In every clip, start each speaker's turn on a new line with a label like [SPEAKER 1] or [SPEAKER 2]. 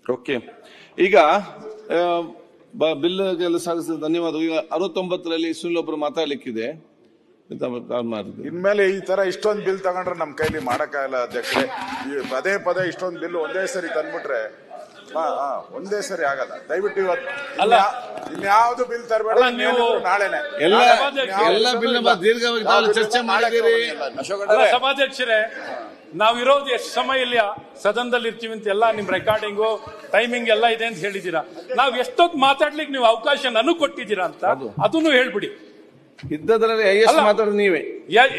[SPEAKER 1] Okay, ಈಗ bill ಸಾಗಿಸಿದ ಧನ್ಯವಾದ. ಈಗ 69ರಲ್ಲಿ ಸುನಿಲ್ ಒಬ್ರು ಮಾತಾಡ್ಲಿಕ್ಕಿದೆ.
[SPEAKER 2] ಇನ್ಮೇಲೆ ಈ ತರ ಇಷ್ಟೊಂದು ಬಿಲ್ ತಗೊಂಡ್ರೆ ನಮ್ ಕೈಲಿ ಮಾಡಕ್ಕಾಗಲ್ಲ ಅಧ್ಯಕ್ಷರೇ. ಪದೇ ಪದೇ ಇಷ್ಟೊಂದು ಬಿಲ್ ಒಂದೇ ಸರಿ ತಂದ್ಬಿಟ್ರೆ ಒಂದೇ ಸರಿ ಆಗಲ್ಲ. ದಯವಿಟ್ಟು ಇವತ್ತು ಇನ್ಯಾವುದು ಬಿಲ್ ತರಬೇಡ, ನಾಳೆನೆ
[SPEAKER 1] ಎಲ್ಲ ಬಿಲ್ ದೀರ್ಘವಾಗಿ ಚರ್ಚೆ ಮಾಡಿದ್ದೀರಿ.
[SPEAKER 3] ಸಭಾಧ್ಯಕ್ಷರೇ, ನಾವು ಇರೋದು ಎಷ್ಟು ಸಮಯ ಇಲ್ಲಿ ಸದನದಲ್ಲಿ ಇರ್ತೀವಿ ಅಂತ ಎಲ್ಲ ನಿಮ್ ರೆಕಾರ್ಡಿಂಗು ಟೈಮಿಂಗ್ ಎಲ್ಲ ಇದೆ ಅಂತ ಹೇಳಿದೀರಾ. ನಾವ್ ಎಷ್ಟೊತ್ತು ಮಾತಾಡ್ಲಿಕ್ಕೆ ನೀವು ಅವಕಾಶ ನನಗೆ ಕೊಟ್ಟಿದ್ದೀರಾ ಅಂತ ಅದನ್ನು ಹೇಳ್ಬಿಡಿ.
[SPEAKER 1] ಇದ್ದದ್ರಲ್ಲಿ ಮಾತಾಡೋದು ನೀವೇ.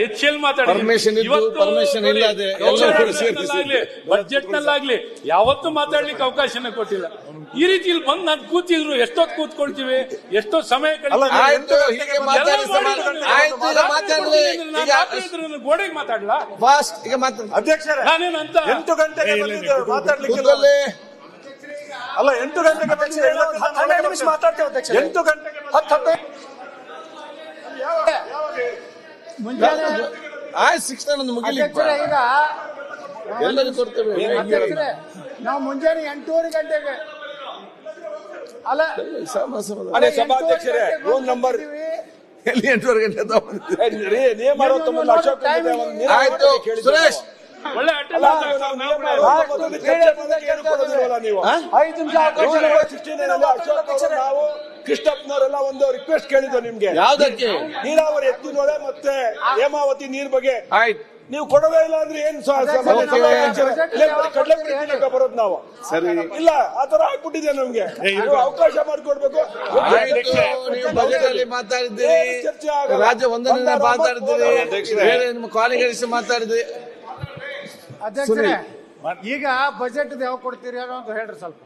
[SPEAKER 3] ಹೆಚ್ಚೆಲ್ ಮಾತಾಡಿ.
[SPEAKER 1] ಪರ್ಮಿಷನ್ ಇಲ್ಲದೆ
[SPEAKER 3] ಬಜೆಟ್ ನಲ್ಲಾಗ್ಲಿ ಯಾವತ್ತೂ ಮಾತಾಡ್ಲಿಕ್ಕೆ ಅವಕಾಶನೇ ಕೊಟ್ಟಿಲ್ಲ. ಈ ರೀತಿ ಇಲ್ಲಿ ಬಂದು ನಾನು ಕೂತಿದ್ರು ಎಷ್ಟೊತ್ತು ಕೂತ್ಕೊಳ್ತೀವಿ, ಎಷ್ಟೋ ಸಮಯ ಗೋಡೆಗೆ ಮಾತಾಡ್ಲಾ ನಾನೇನಂತ
[SPEAKER 4] 8 ಗಂಟೆಗೆ ಮಾತಾಡ್ಲಿಕ್ಕೆ ಅಲ್ಲ 8 ಗಂಟೆಗೆ ಮಾತಾಡ್ತೇವೆ ಅಧ್ಯಕ್ಷ. 8 ಗಂಟೆಗೆ
[SPEAKER 1] ಎಲ್ಲರಿಗೂ ಕೊಡ್ತೇವೆ.
[SPEAKER 5] ನಾವು ಮುಂಜಾನೆ 8:30 ಗಂಟೆಗೆ ಅಲ್ಲ
[SPEAKER 4] ಸಭಾಧ್ಯಕ್ಷರೇ ರೂಮ್ ನಂಬರ್
[SPEAKER 1] ಎಲ್ಲಿ 8:30 ಗಂಟೆ
[SPEAKER 4] ಆಯ್ತು ಸುರೇಶ್
[SPEAKER 3] ಒಳ್ಳೆ
[SPEAKER 4] ನಾವು ಕೃಷ್ಣಪ್ಪನವರೆಲ್ಲ ಒಂದು ರಿಕ್ವೆಸ್ಟ್ ಕೇಳಿದ್ವು ನಿಮ್ಗೆ.
[SPEAKER 1] ಯಾವ್ದಕ್ಕೆ?
[SPEAKER 4] ನೀರಾವರಿ ಎತ್ತಿನೊಳೆ ಮತ್ತೆ ಹೇಮಾವತಿ ನೀರ್ ಬಗ್ಗೆ ನೀವು ಕೊಡೋದೇ ಇಲ್ಲ ಅಂದ್ರೆ ಏನ್ ಕಡಲೆ ಬರೋದು ನಾವು
[SPEAKER 1] ಸರಿ
[SPEAKER 4] ಇಲ್ಲ ಆತರ ಆಗ್ಬಿಟ್ಟಿದೆ ನಮ್ಗೆ. ಅವಕಾಶ ಮಾಡಿಕೊಡ್ಬೇಕು.
[SPEAKER 1] ಬಜೆಟ್ ಅಲ್ಲಿ ಮಾತಾಡಿದ್ದೀರಿ, ರಾಜ್ಯ ಒಂದನೇ ಮಾತಾಡಿದ್ದೀರಿ, ಬೇರೆ ನಿಮ್ಮ ಕಾಲಿಗರಿಸಿ ಮಾತಾಡಿದ್ರಿ.
[SPEAKER 5] ಅಧ್ಯಕ್ಷರೇ, ಈಗ ಬಜೆಟ್ ಯಾವಾಗ ಕೊಡ್ತೀರಿ ಅಂತ ಹೇಳ್ರಿ ಸ್ವಲ್ಪ.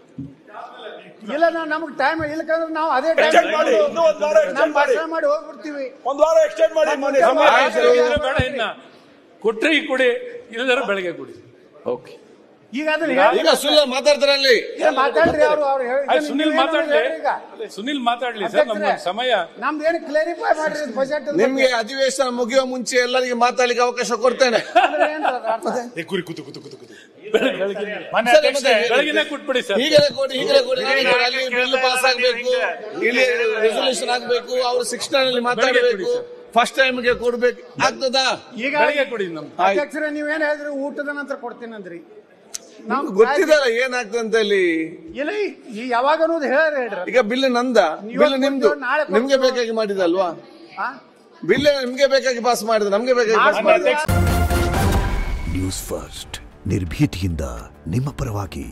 [SPEAKER 5] ಇಲ್ಲ ನಮ್ಗೆ ಟೈಮ್ ಇಲ್ಲಕಂದ್ರೆ ನಾವು ಅದೇ ಟೈಮ್ ಮಾಡಿ ಹೋಗ್ಬಿಡ್ತೀವಿ.
[SPEAKER 4] ಒಂದ್ ವಾರ ಎಕ್ಸ್ಟೆಂಡ್ ಮಾಡಿ
[SPEAKER 3] ಬೇಡ, ಇನ್ನ ಕೊಟ್ರೆ ಕೊಡಿ, ಇಲ್ಲದ್ರೆ ಬೆಳಗ್ಗೆ ಕೊಡಿ.
[SPEAKER 1] ಓಕೆ,
[SPEAKER 5] ಈಗ ಅದನ್ನ
[SPEAKER 1] ಸುನಿಲ್ ಮಾತಾಡ್ತಾರಲ್ಲಿ
[SPEAKER 5] ಮಾತಾಡ್ರಿ.
[SPEAKER 3] ಸುನಿಲ್ ಮಾತಾಡ್ಲಿ ಸರ್, ನಮ್ಮ ಸಮಯ
[SPEAKER 5] ನಮ್ದು ಏನು ಕ್ಲಾರಿಫೈ ಮಾಡ್ರಿ ಬಜೆಟ್.
[SPEAKER 1] ನಿಮ್ಗೆ ಅಧಿವೇಶನ ಮುಗಿಯುವ ಮುಂಚೆ ಎಲ್ಲರಿಗೆ ಮಾತಾಡ್ಲಿಕ್ಕೆ ಅವಕಾಶ ಕೊಡ್ತೇನೆ.
[SPEAKER 3] ಬೆಳಗಿನ ಕೊಟ್ಬಿಡಿ ಸರ್.
[SPEAKER 1] ಈಗಲೇ ಕೊಡಿ. ಅಲ್ಲಿ ಬಿಲ್ ಪಾಸ್ ಆಗ್ಬೇಕು, ಇಲ್ಲಿ ರೆಸೊಲ್ಯೂಷನ್ ಆಗ್ಬೇಕು, ಅವ್ರು 16 ಮಾತಾಡಬೇಕು, ಫಸ್ಟ್ ಟೈಮ್ಗೆ ಕೊಡ್ಬೇಕು. ಆಗ್ತದಾ?
[SPEAKER 5] ಈಗ
[SPEAKER 3] ಬೆಳಗ್ಗೆ ಕೊಡಿ.
[SPEAKER 5] ಅಧ್ಯಕ್ಷರೇ, ನೀವೇನ್ ಹೇಳಿದ್ರಿ ಊಟದ ನಂತರ ಕೊಡ್ತೀನಿ ಅಂದ್ರಿ.
[SPEAKER 1] ನಮ್ಗೆ ಗೊತ್ತಿದಲ್ಲ ಏನಾಗ್ತದೆ ಅಂತ ಇಲ್ಲಿ.
[SPEAKER 5] ಇಲ್ಲ ಯಾವಾಗ ಅನ್ನೋದು ಹೇಳ್ರಿ.
[SPEAKER 1] ಈಗ ಬಿಲ್ ನಂದ, ಬಿಲ್ ನಿಮ್ದು, ನಿಮ್ಗೆ ಬೇಕಾಗಿ ಮಾಡಿದಲ್ವಾ? ಬಿಲ್ ನಿಮ್ಗೆ ಬೇಕಾಗಿ ಪಾಸ್ ಮಾಡಿದ, ನಮ್ಗೆ ಬೇಕಾಗಿ ಪಾಸ್ ಮಾಡಿದ.
[SPEAKER 6] ನ್ಯೂಸ್ ಫಸ್ಟ್ ನಿರ್ಭೀತಿಯಿಂದ ನಿಮ್ಮ ಪರವಾಗಿ.